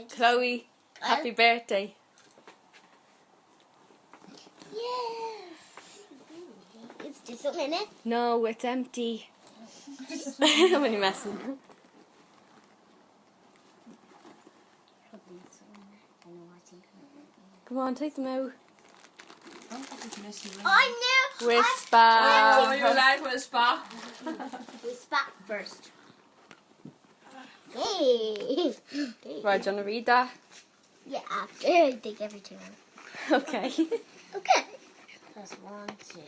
Chloe, happy birthday. Yes. It's just a minute. No, it's empty. I'm only messing. Come on, take them out. I knew. Whisper. Oh, you're allowed whisper. Whisper first. Hey. Right, do you want to read that? Yeah, after I take everything out. Okay. Okay. That's 1, 2,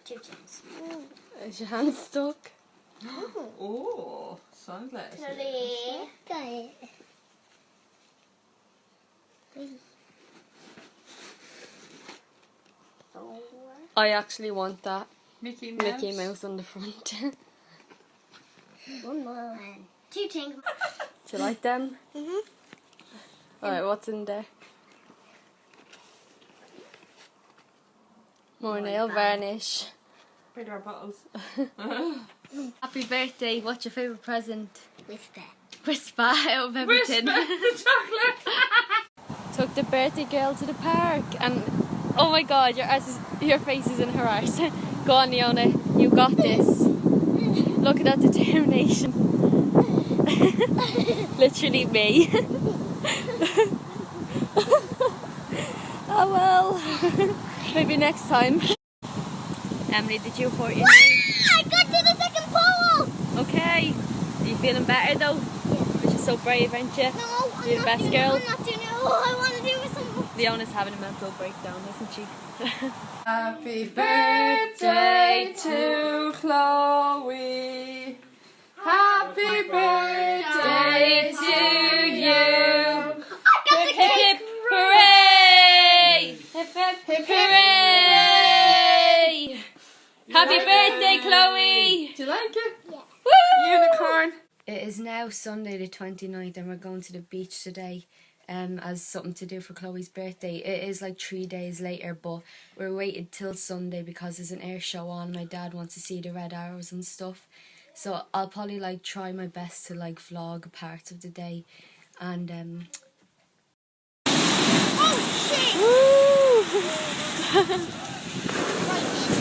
2 tins. Is your hand stuck? Oh, sunglasses. Ready? Got it. I actually want that Mickey Mouse. Mickey Mouse on the front. One more. 2 tins. Do you like them? Mhm. Alright, what's in there? More nail varnish. Pretty our bottles. Happy birthday. What's your favourite present? Whisper. Whisper out of everything. the chocolate. Took the birthday girl to the park and oh my god, your face is in her arse. Go on, Leona, you got this. Look at that determination. Literally me. Oh well. Maybe next time. Emily, did you report your name? I got to the second pole! Okay. Are you feeling better though? Yeah. You're just so brave, aren't you? No, I'm You're the not best doing girl. it. I'm not doing it. Oh, I want to do it some. Leona's having a mental breakdown, isn't she? Happy birthday to Chloe. Happy birthday to you. I got the Hip cake. hip hooray! Hip hip hooray! Happy birthday, Chloe! Do you like it? Yeah. Woo! Unicorn. It is now Sunday the 29th and we're going to the beach today as something to do for Chloe's birthday. It is like 3 days later, but we're waiting till Sunday because there's an air show on. My dad wants to see the red arrows and stuff. So I'll probably like try my best to like vlog parts of the day and Oh, shit.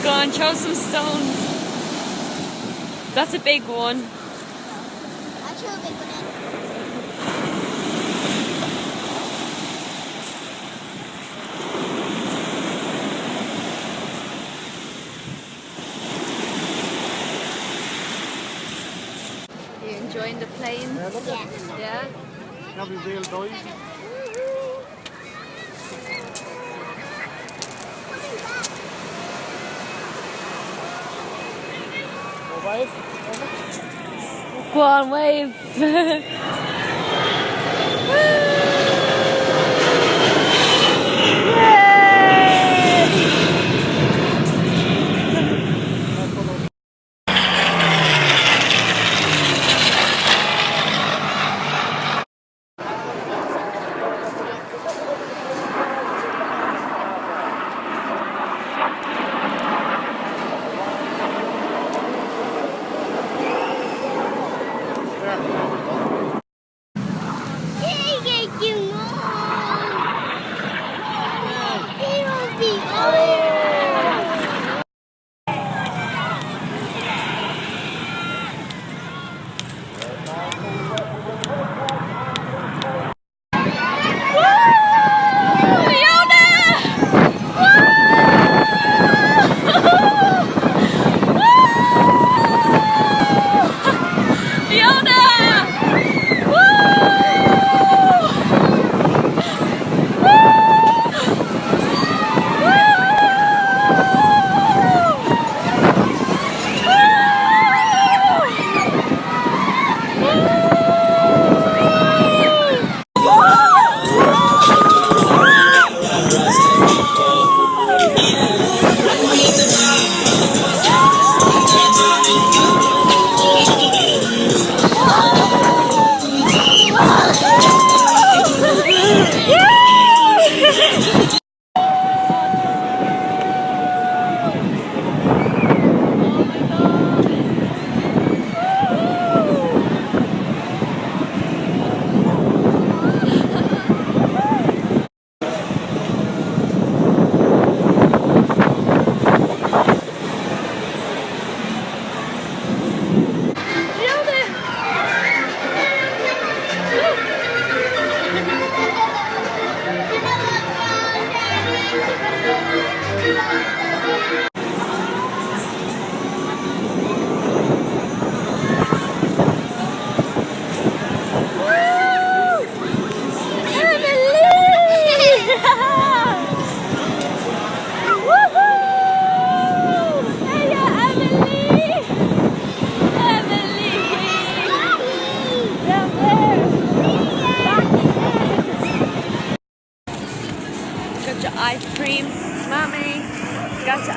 go on, throw some stones. That's a big one. I'll throw a big one in. Are you enjoying the plane? Yeah. Yeah? That'll be real noisy. Go on, wave.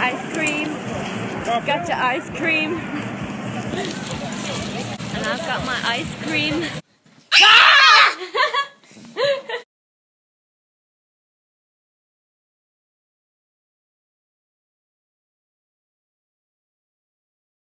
ice cream. Got your ice cream. And I've got my ice cream.